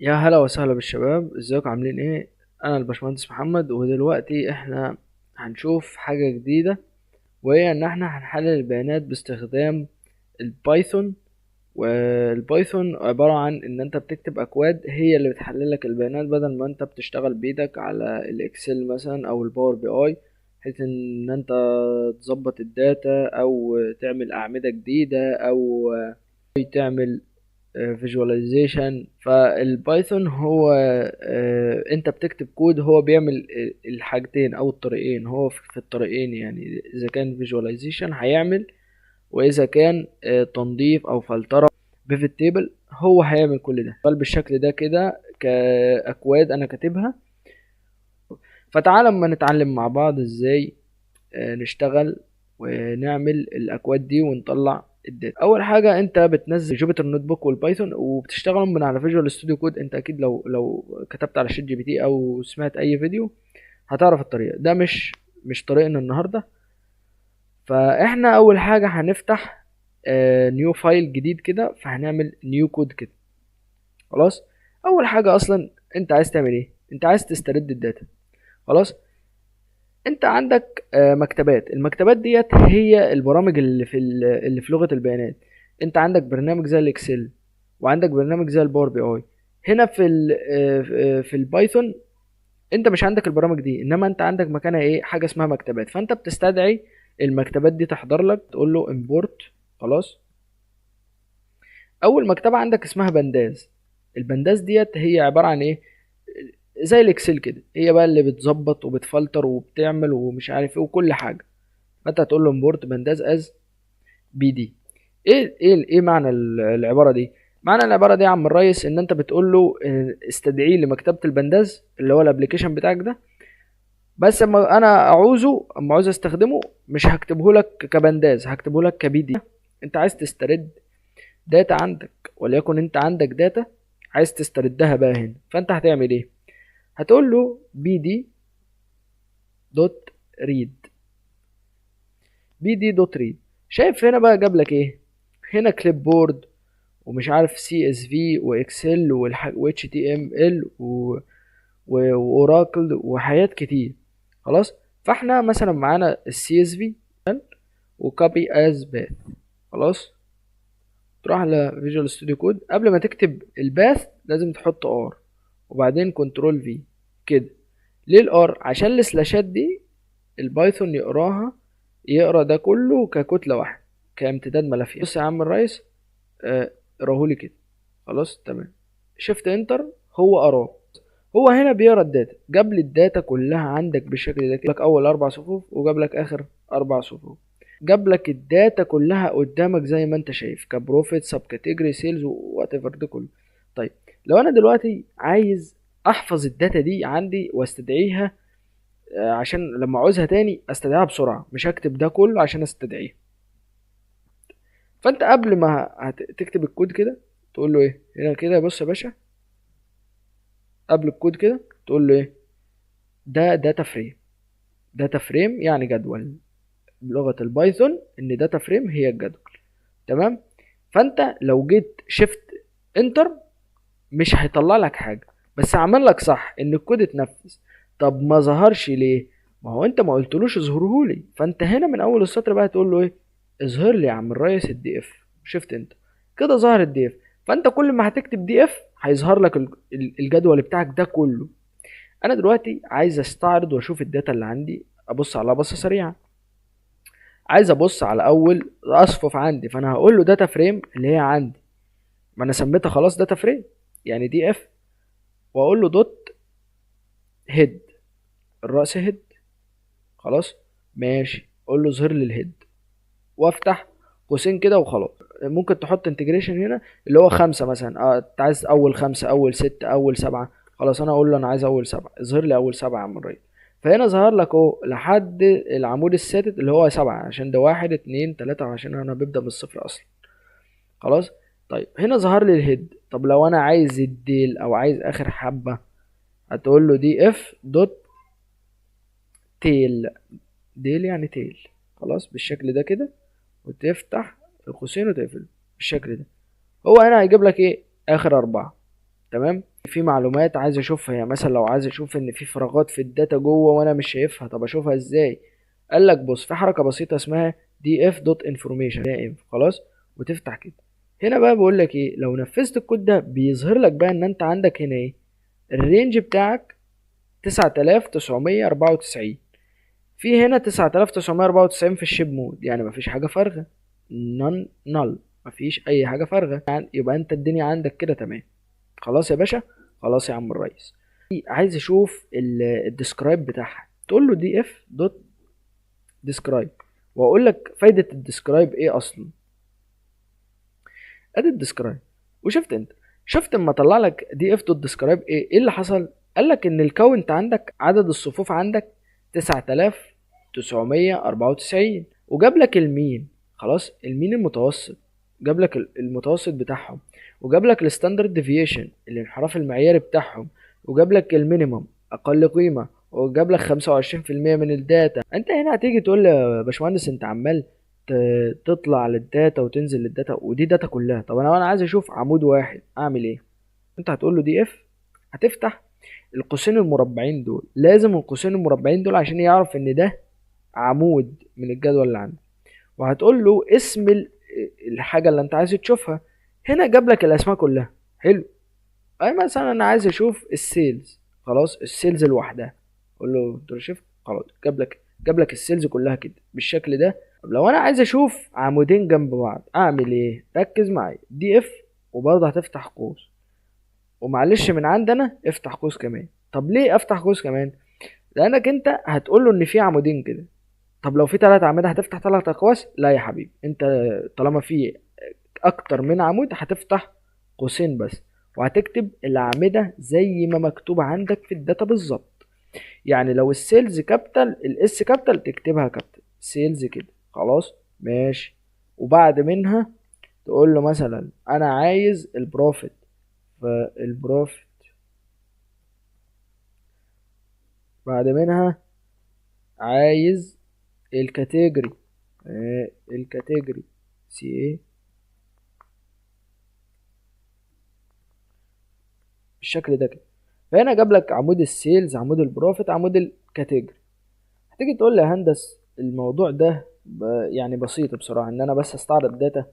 يا هلا وسهلا بالشباب، ازيكم عاملين ايه؟ انا الباشمهندس محمد، ودلوقتي احنا هنشوف حاجة جديدة، وهي ان احنا هنحلل البيانات باستخدام البايثون. والبايثون عبارة عن ان انت بتكتب اكواد هي اللي بتحلل لك البيانات، بدل ما انت بتشتغل بايدك على الاكسل مثلا او الباور بي اي، بحيث ان انت تظبط الداتا او تعمل اعمدة جديدة او تعمل فيجواليزيشن. فالبايثون هو انت بتكتب كود، هو بيعمل الحاجتين او الطريقين، هو في الطريقين. يعني اذا كان فيجواليزيشن هيعمل، واذا كان تنظيف او فلترة بيفت تيبل هو هيعمل كل ده. بل بالشكل ده كده كاكواد انا كاتبها. فتعال اما نتعلم مع بعض ازاي نشتغل ونعمل الاكواد دي ونطلع الداتا. اول حاجه انت بتنزل جوبيتر نوت بوك والبايثون وبتشتغلهم من على فيجوال ستوديو كود. انت اكيد لو كتبت على شات جي بي تي او سمعت اي فيديو هتعرف الطريقه. ده مش طريقنا النهارده. فاحنا اول حاجه هنفتح نيو فايل جديد كده، فهنعمل نيو كود كده. خلاص. اول حاجه اصلا انت عايز تعمل ايه؟ انت عايز تسترد الداتا. خلاص. انت عندك مكتبات. المكتبات ديت هي البرامج اللي في لغة البيانات. انت عندك برنامج زي الاكسل، وعندك برنامج زي الباور بي اي. هنا في البايثون انت مش عندك البرامج دي، انما انت عندك مكانها ايه؟ حاجة اسمها مكتبات. فانت بتستدعي المكتبات دي تحضر لك، تقول له امبورت. خلاص. اول مكتبة عندك اسمها بنداز. البنداز ديت هي عبارة عن ايه؟ زي الاكسل كده، هي بقى اللي بتظبط وبتفلتر وبتعمل ومش عارف ايه وكل حاجة. فانت هتقول له امبورت بنداز از بي دي. ايه معنى العباره دي؟ معنى العباره دي يا عم الريس ان انت بتقول له استدعيه لمكتبه البنداز اللي هو الابلكيشن بتاعك ده. بس اما انا اما عاوز استخدمه، مش هكتبه لك كبنداز، هكتبه لك كبي دي. انت عايز تسترد داتا عندك، وليكن انت عندك داتا عايز تستردها بقى هنا. فانت هتعمل ايه؟ هتقول له بي دي دوت ريد. بي دي دوت ريد. شايف هنا بقى جاب لك ايه؟ هنا كليب بورد، ومش عارف سي اس في واكسل و اتش تي ام ال واوراكل وحاجات كتير. خلاص. فاحنا مثلا معانا السي اس في وكوبي از باث. خلاص. تروح على فيجوال ستوديو كود، قبل ما تكتب الباث لازم تحط ار، وبعدين كنترول في كده. ليه الار؟ عشان السلاشات دي البايثون يقراها، يقرا ده كله ككتله واحده، كامتداد ملفي. بص يا عم الريس، اقراهولي كده. خلاص تمام. شفت انتر. هو قراه. هو هنا بيقرا الداتا، جاب لي الداتا كلها عندك بالشكل ده كده. لك اول 4 صفوف وجاب لك اخر 4 صفوف. جاب لك الداتا كلها قدامك زي ما انت شايف، كبروفيت سب كاتيجوري سيلز وات ايفر ده كله. طيب، لو انا دلوقتي عايز احفظ الداتا دي عندي واستدعيها، عشان لما عاوزها تاني استدعيها بسرعه، مش هكتب ده كله عشان استدعيها. فانت قبل ما تكتب الكود كده تقول له ايه هنا كده؟ بص يا باشا، قبل الكود كده تقول له ايه؟ ده داتا فريم. داتا فريم يعني جدول. بلغة البايثون ان داتا فريم هي الجدول. تمام. فانت لو جيت شيفت انتر مش هيطلع لك حاجة، بس عمل لك صح ان الكود اتنفذ. طب ما ظهرش ليه؟ ما هو انت ما قلتلوش اظهرهولي. فانت هنا من اول السطر بقى تقول له ايه؟ اظهر لي يا عم الريس الدي اف. شفت انت كده ظهر الدي اف. فانت كل ما هتكتب دي اف هيظهر لك الجدول بتاعك ده كله. انا دلوقتي عايز استعرض واشوف الداتا اللي عندي، ابص على بصه سريعه. عايز ابص على اول اصفف عندي، فانا هقول له داتا فريم اللي هي عندي، ما انا سميتها خلاص داتا فريم يعني دي اف، واقول له دوت هيد. الراس هيد. خلاص. ماشي. اقول له ظهر لي الهيد، وافتح قوسين كده وخلاص. ممكن تحط انتجريشن هنا اللي هو 5 مثلا. انت عايز اول 5 اول 6 اول 7. خلاص انا اقول له انا عايز اول 7، اظهر لي اول 7 يا عم الريس. فهنا ظهر لك اهو لحد العمود السادس اللي هو 7، عشان ده 1 2 3، عشان انا ببدأ من الصفر اصلا. خلاص. طيب هنا ظهر لي الهيد. طب لو انا عايز الديل او عايز اخر حبة، هتقول له دي اف دوت تيل. ديل يعني تيل. خلاص بالشكل ده كده، وتفتح القوسين وتقفل بالشكل ده. هو هنا هيجيب لك ايه؟ اخر 4. تمام. في معلومات عايز اشوفها، يعني مثلا لو عايز اشوف ان في فراغات في الداتا جوه وانا مش شايفها، طب اشوفها ازاي؟ قال لك بص، في حركه بسيطه اسمها df.information، خلاص، وتفتح كده. هنا بقى بقول لك ايه، لو نفذت الكود ده بيظهر لك بقى ان انت عندك هنا ايه، الرينج بتاعك 9994. في هنا 9994 في الشيب مود، يعني مفيش حاجه فارغه، نون نل، مفيش اي حاجه فارغه، يعني يبقى انت الدنيا عندك كده تمام. خلاص يا باشا، خلاص يا عم الريس. عايز اشوف الديسكرايب بتاعها، تقول له دي اف دوت ديسكرايب، واقول لك فايده الديسكرايب ايه اصلا. ادي الديسكرايب، وشفت انت، شفت اما طلع لك دي اف دوت ديسكرايب ايه اللي حصل؟ قال لك ان الكاونت عندك، عدد الصفوف عندك 9994، وجاب لك المين، خلاص، المين المتوسط، جاب لك المتوسط بتاعهم، وجاب لك الستاندرد ديفيشن الانحراف المعياري بتاعهم، وجاب لك المينيمم اقل قيمه، وجاب لك 25% من الداتا. انت هنا هتيجي تقول لي يا باشمهندس انت عمال تطلع للداتا وتنزل للداتا، ودي داتا كلها، طب انا عايز اشوف عمود واحد اعمل ايه؟ انت هتقول له دي اف، هتفتح القوسين المربعين دول، لازم القوسين المربعين دول عشان يعرف ان ده عمود من الجدول اللي عندك، وهتقول له اسم الحاجه اللي انت عايز تشوفها. هنا جاب لك الاسماء كلها، حلو. اي مثلا انا عايز اشوف السيلز، خلاص، السيلز لوحدها، قول له كنترول شيفت، خلاص جاب لك السيلز كلها كده بالشكل ده. طب لو انا عايز اشوف عمودين جنب بعض اعمل ايه؟ ركز معايا، دي اف، وبرضه هتفتح قوس، ومعلش من عندنا افتح قوس كمان. طب ليه افتح قوس كمان؟ لانك انت هتقول له ان في عمودين كده. طب لو في 3 اعمده هتفتح 3 اقواس؟ لا يا حبيبي، انت طالما في اكتر من عمود هتفتح قوسين بس، وهتكتب الاعمده زي ما مكتوب عندك في الداتا بالظبط. يعني لو السيلز كابيتال، الاس كابيتال تكتبها كابيتال سيلز كده، خلاص ماشي. وبعد منها تقول له مثلا انا عايز البروفيت، فالبروفيت. بعد منها عايز الكاتيجوري، الكاتيجوري سي ايه، بالشكل ده كده. فهنا جاب لك عمود السيلز، عمود البروفيت، عمود الكاتيجوري. هتيجي تقول لي يا هندس الموضوع ده يعني بسيط بصراحه، ان انا بس استعرض داتا،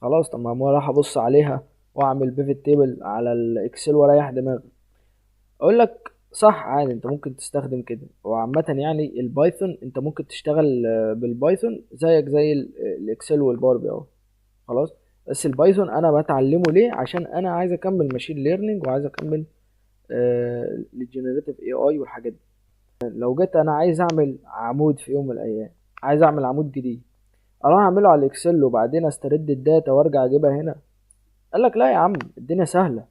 خلاص، طب ما راح ابص عليها واعمل بيفت تيبل على الاكسل واريح دماغي. اقول لك صح، عادي، انت ممكن تستخدم كده، وعامه يعني البايثون انت ممكن تشتغل بالبايثون زيك زي الاكسل والباور بي اي، خلاص. بس البايثون انا بتعلمه ليه؟ عشان انا عايز اكمل ماشين ليرنينج، وعايز اكمل الجنريتيف اي اي والحاجات دي. لو جيت انا عايز اعمل عمود في يوم من الايام، عايز اعمل عمود جديد، اروح اعمله على الاكسل وبعدين استرد الداتا وارجع اجيبها هنا؟ قال لك لا يا عم، الدنيا سهله.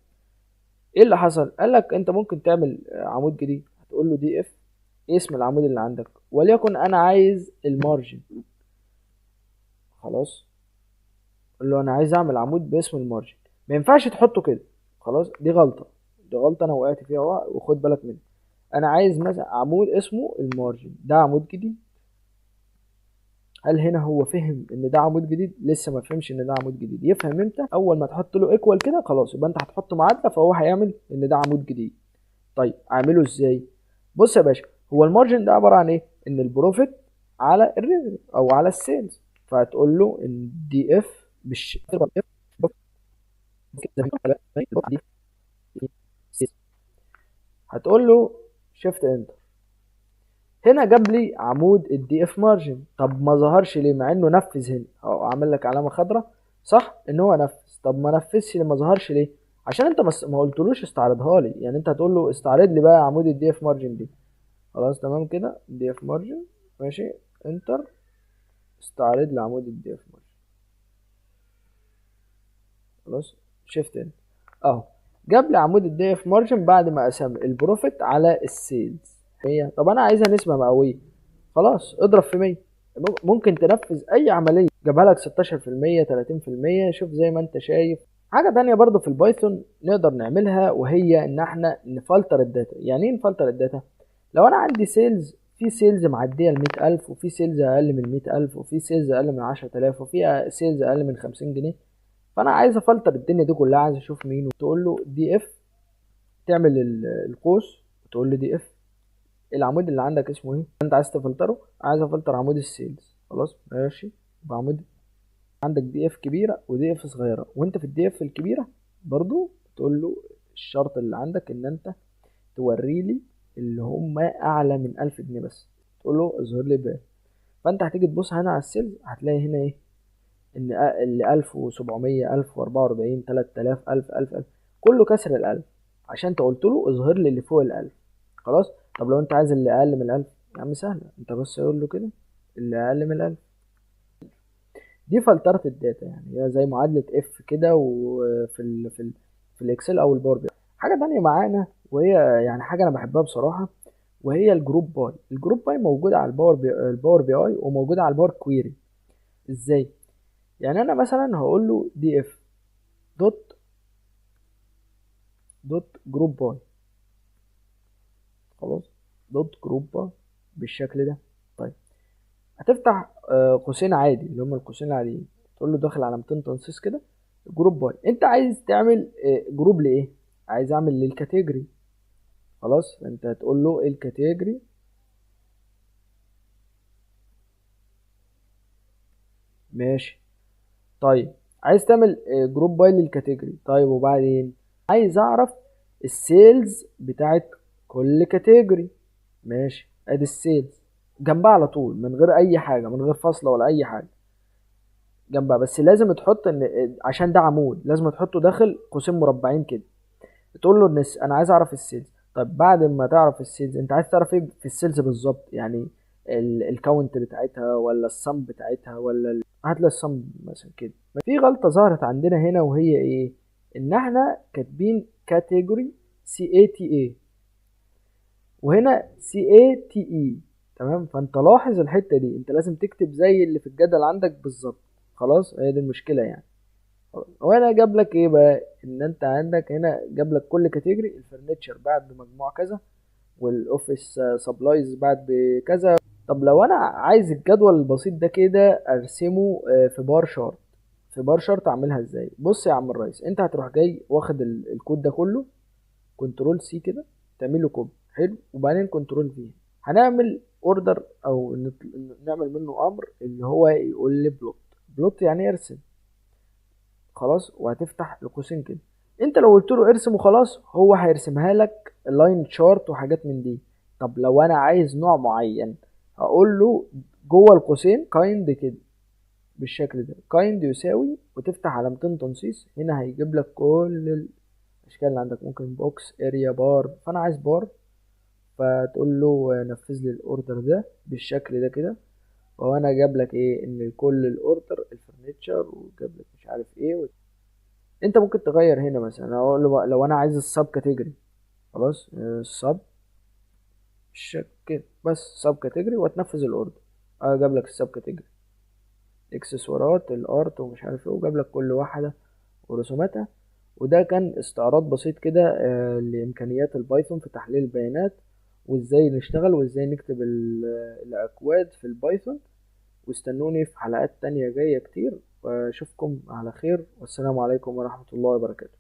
ايه اللي حصل؟ قال لك انت ممكن تعمل عمود جديد، هتقول له دي اف، اسم العمود اللي عندك، وليكن انا عايز المارجن، خلاص، قول له انا عايز اعمل عمود باسم المارجن. ما ينفعش تحطه كده، خلاص، دي غلطه، دي غلطه انا وقعت فيها، وخد بالك منها. انا عايز مثلا عمود اسمه المارجن، ده عمود جديد. هل هنا هو فهم ان ده عمود جديد؟ لسه ما فهمش ان ده عمود جديد. يفهم امتى؟ اول ما تحط له ايكوال كده، خلاص، يبقى انت هتحط معادله، فهو هيعمل ان ده عمود جديد. طيب اعمله ازاي؟ بص يا باشا، هو المارجن ده عباره عن ايه؟ ان البروفيت على الريفينيو او على السيلز، فهتقول له ان دي اف هتقول له شيفت انتر. هنا جاب لي عمود الدي اف مارجن، طب ما ظهرش ليه مع انه نفذ هنا اهو، عامل لك علامه خضراء، صح ان هو نفذ. طب ما نفذش ليه، ما ظهرش ليه؟ عشان انت ما قلتلوش استعرضها لي. يعني انت هتقول له استعرض لي بقى عمود الدي اف مارجن دي، خلاص تمام كده، دي اف مارجن، ماشي، انتر، استعرض لي عمود الدي اف مارجن، خلاص، شيفت انتر اهو، جاب لي عمود الدي اف مارجن بعد ما قسم البروفيت على السيلز. هي طب انا عايزها نسبه مئويه، خلاص اضرب في 100. ممكن تنفذ اي عمليه، جابها لك 16%، 30%، شوف زي ما انت شايف. حاجه تانية برضو في البايثون نقدر نعملها، وهي ان احنا نفلتر الداتا. يعني ايه نفلتر الداتا؟ لو انا عندي سيلز، في سيلز معديه ال 100,000، وفي سيلز اقل من 100,000، وفي سيلز اقل من 10,000، وفي سيلز اقل من 50 جنيه، فانا عايز افلتر الدنيا دي كلها، عايز اشوف مين، وتقول له دي اف تعمل القوس وتقول له دي اف. العمود اللي عندك اسمه ايه؟ انت عايز تفلتره، عايز افلتر عمود السيلز، خلاص ماشي. يبقى عمود عندك دي اف كبيره ودي اف صغيره، وانت في الدي اف الكبيره برضو تقول له الشرط اللي عندك ان انت توري لي اللي هم اعلى من 1000 جنيه بس، تقول له اظهر لي بيان. فانت هتيجي تبص هنا على السيلز، هتلاقي هنا ايه؟ ان اللي 1700 1044 3000 1000 كله كسر الألف، عشان انت قلت له اظهر لي اللي فوق الألف. خلاص. طب لو انت عايز اللي اقل من الألف، يا عم سهله، انت بس قول له كده اللي اقل من الألف. دي فلترة الداتا، يعني هي زي معادلة اف كده، وفي في الاكسل او الباور بي. حاجة تانية معانا، وهي يعني حاجة انا بحبها بصراحة، وهي الجروب باي. الجروب باي موجودة على الباور بي اي، وموجودة على الباور كويري. ازاي؟ يعني انا مثلا هقول له دي اف دوت جروب باي، خلاص، دوت جروب باي بالشكل ده. طيب هتفتح قوسين عادي اللي هم القوسين العاديين، تقول له داخل على 200 تنصيص كده جروب باي. انت عايز تعمل جروب لايه؟ عايز اعمل للكاتيجوري، خلاص. انت هتقول له الكاتيجوري، ماشي. طيب عايز تعمل جروب باي للكاتيجوري، طيب وبعدين عايز اعرف السيلز بتاعت كل كاتيجوري، ماشي. ادي السيلز جنبها على طول من غير اي حاجه، من غير فاصله ولا اي حاجه جنبها، بس لازم تحط ان عشان ده عمود لازم تحطه داخل قوسين مربعين كده. تقول له انا عايز اعرف السيلز. طب بعد ما تعرف السيلز، انت عايز تعرف ايه في السيلز بالظبط؟ يعني الكاونت بتاعتها ولا الصم بتاعتها ولا هتلاقي الصم مثلا كده. في غلطة ظهرت عندنا هنا، وهي ايه؟ ان احنا كاتبين كاتيجوري سي اي تي اي، وهنا سي اي تي اي، تمام. فانت لاحظ الحتة دي، انت لازم تكتب زي اللي في الجدول عندك بالظبط. خلاص، هي دي المشكلة يعني. وهنا جاب لك ايه بقى؟ ان انت عندك هنا جاب لك كل كاتيجوري، الفرنتشر بعد بمجموع كذا، والاوفيس سبلايز بعد بكذا. طب لو انا عايز الجدول البسيط ده كده ارسمه في بار شارت، في بار شارت اعملها ازاي؟ بص يا عم الريس، انت هتروح جاي واخد الكود ده كله، كنترول سي كده، تعمل له كوبي، حلو، وبعدين كنترول في. هنعمل اوردر او نعمل منه امر اللي هو يقول لي بلوت. بلوت يعني ارسم، خلاص. وهتفتح القوسين كده. انت لو قلت له ارسم وخلاص، هو هيرسمها لك لاين شارت وحاجات من دي. طب لو انا عايز نوع معين، هقول له جوه القوسين كايند كده بالشكل ده، كايند يساوي، وتفتح علامتين تنصيص، هنا هيجيب لك كل الاشكال اللي عندك، ممكن بوكس، اريا، بار. فانا عايز بار، فتقول له نفذ لي الاوردر ده بالشكل ده كده. وانا جاب لك ايه؟ ان كل الاوردر الفرنتشر، وجاب لك مش عارف ايه. انت ممكن تغير هنا مثلا، اقول له بقى لو انا عايز السب كاتيجوري، خلاص السب كده بس، سب كاتيجوري، وتنفذ الاوردر. اه جاب لك السب كاتيجوري، اكسسوارات، الارت، ومش عارف ايه، وجاب لك كل واحده ورسوماتها. وده كان استعراض بسيط كده لامكانيات البايثون في تحليل البيانات، وازاي نشتغل، وازاي نكتب الاكواد في البايثون. واستنوني في حلقات تانية جاية كتير، واشوفكم على خير، والسلام عليكم ورحمة الله وبركاته.